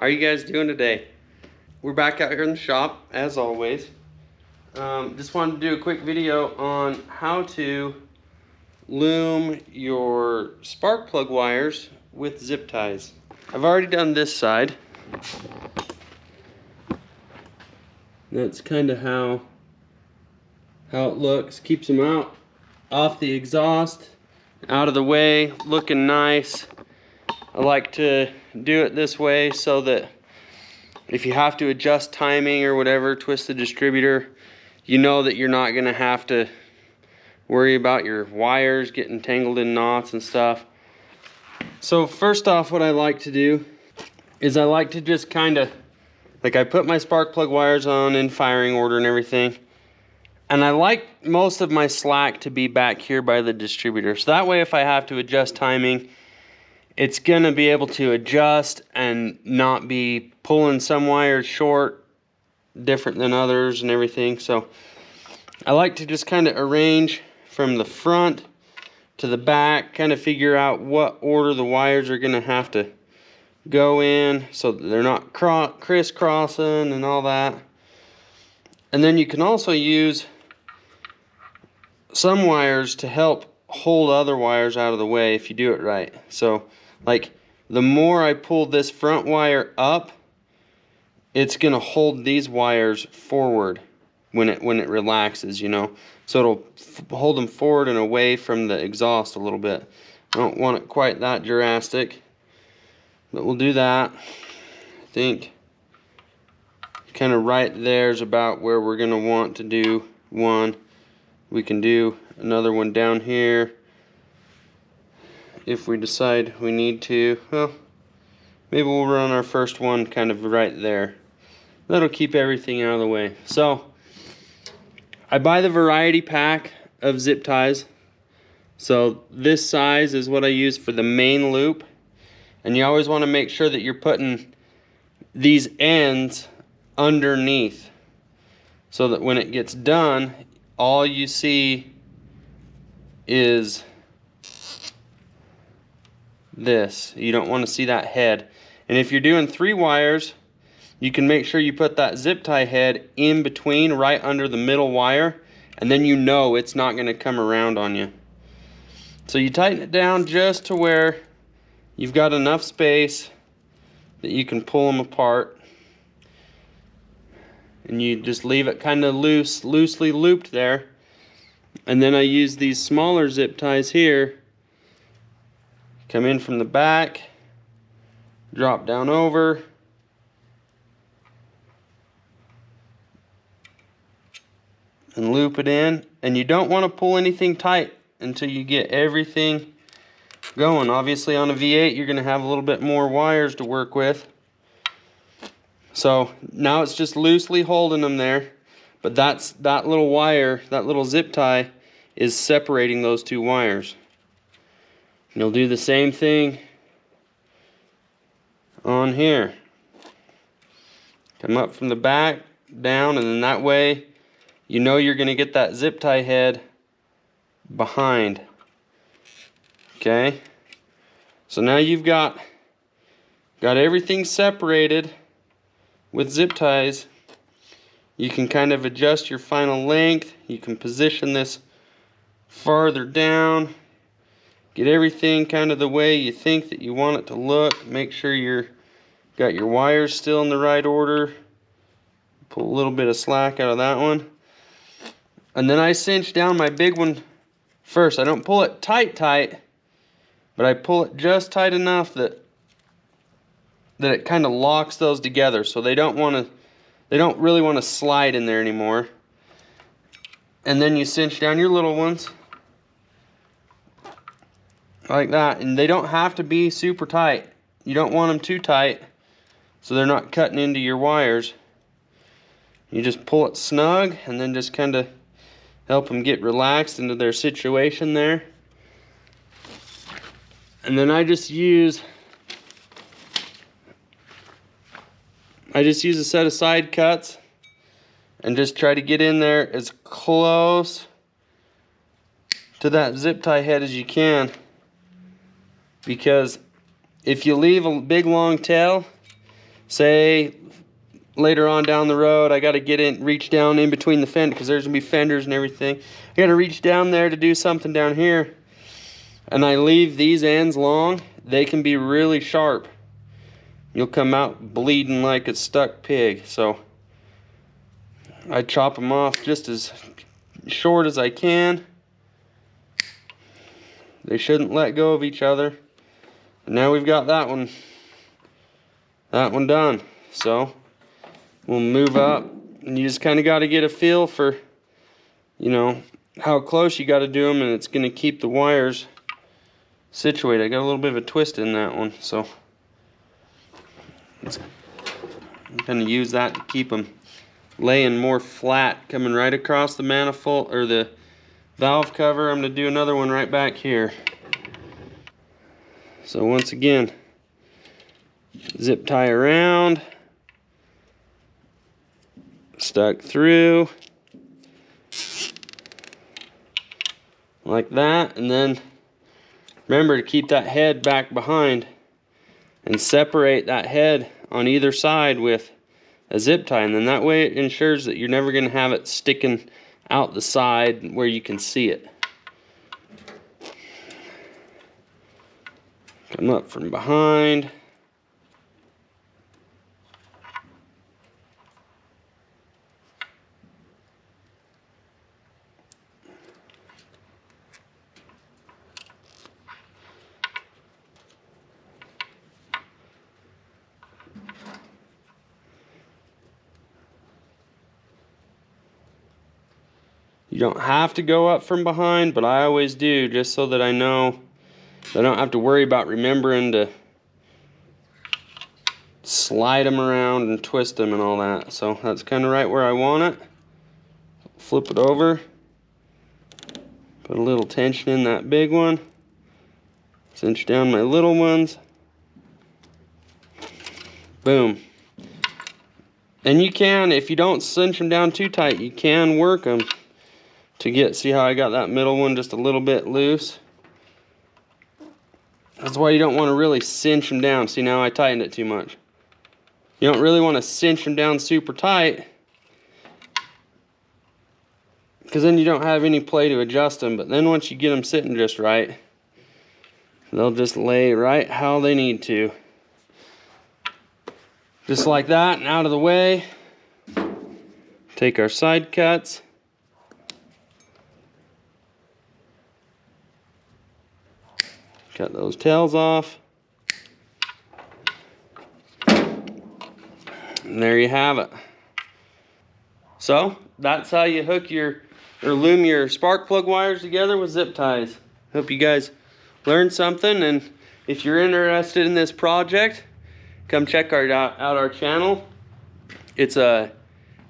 How are you guys doing today? We're back out here in the shop, as always. Just wanted to do a quick video on how to loom your spark plug wires with zip ties. I've already done this side. That's kind of how it looks. Keeps them out off the exhaust, out of the way, looking nice. I like to do it this way so that if you have to adjust timing or whatever, twist the distributor, you know that you're not going to have to worry about your wires getting tangled in knots and stuff. So first off, what I like to do is I like to just kind of, like, I put my spark plug wires on in firing order and everything. And I like most of my slack to be back here by the distributor. So that way if I have to adjust timing, it's gonna be able to adjust and not be pulling some wires short, different than others and everything. So I like to just kind of arrange from the front to the back, kind of figure out what order the wires are gonna have to go in so that they're not crisscrossing and all that. And then you can also use some wires to help hold other wires out of the way if you do it right. So like the more I pull this front wire up, it's gonna hold these wires forward when it relaxes, you know. So it'll hold them forward and away from the exhaust a little bit. I don't want it quite that drastic, but we'll do that. I think kind of right there is about where we're gonna want to do one. We can do another one down here if we decide we need to. Well, maybe we'll run our first one kind of right there. That'll keep everything out of the way. So I buy the variety pack of zip ties. So this size is what I use for the main loop. And you always want to make sure that you're putting these ends underneath so that when it gets done, all you see is this. You don't want to see that head. And if you're doing 3 wires, you can make sure you put that zip tie head in between, right under the middle wire, and then you know it's not going to come around on you. So you tighten it down just to where you've got enough space that you can pull them apart. And you just leave it kind of loosely looped there. And then I use these smaller zip ties here. Come in from the back, drop down over, and loop it in. And you don't want to pull anything tight until you get everything going. Obviously on a V8 you're going to have a little bit more wires to work with. So now it's just loosely holding them there, but that little wire, that little zip tie is separating those 2 wires. And you'll do the same thing on here. Come up from the back, down, and then that way you know you're going to get that zip tie head behind. Okay? So now you've got everything separated with zip ties. You can kind of adjust your final length. You can position this farther down. Get everything kind of the way you think that you want it to look. Make sure you're got your wires still in the right order. Pull a little bit of slack out of that one. And then I cinch down my big one first. I don't pull it tight, but I pull it just tight enough that it kind of locks those together, so they don't really want to slide in there anymore. And then you cinch down your little ones like that, and they don't have to be super tight. You don't want them too tight so they're not cutting into your wires. You just pull it snug and then just kind of help them get relaxed into their situation there. And then I just use a set of side cuts and just try to get in there as close to that zip tie head as you can, because if you leave a big long tail, say later on down the road I got to reach down in between the fender, because there's gonna be fenders and everything. I got to reach down there to do something down here, and I leave these ends long, they can be really sharp. You'll come out bleeding like a stuck pig. So I chop them off just as short as I can. They shouldn't let go of each other. And now we've got that one done. So we'll move up, and you just kind of got to get a feel for, you know, how close you got to do them, and it's going to keep the wires situated. I got a little bit of a twist in that one, so I'm going to use that to keep them laying more flat, coming right across the manifold or the valve cover. I'm going to do another one right back here. So once again, zip tie around, stuck through like that, and then remember to keep that head back behind and separate that head on either side with a zip tie, and then that way it ensures that you're never going to have it sticking out the side where you can see it. Come up from behind. You don't have to go up from behind, but I always do, just so that I know I don't have to worry about remembering to slide them around and twist them and all that. So that's kind of right where I want it. Flip it over. Put a little tension in that big one. Cinch down my little ones. Boom. And you can, if you don't cinch them down too tight, you can work them to get, see how I got that middle one just a little bit loose? That's why you don't want to really cinch them down. See, now I tightened it too much. You don't really want to cinch them down super tight, because then you don't have any play to adjust them. But then once you get them sitting just right, they'll just lay right how they need to. Just like that, and out of the way. Take our side cuts. Cut those tails off. And there you have it. So that's how you hook your or loom your spark plug wires together with zip ties. Hope you guys learned something, and if you're interested in this project, come check out our channel. It's a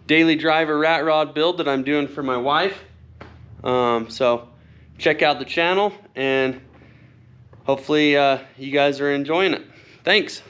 daily driver rat rod build that I'm doing for my wife. So check out the channel, and hopefully you guys are enjoying it. Thanks.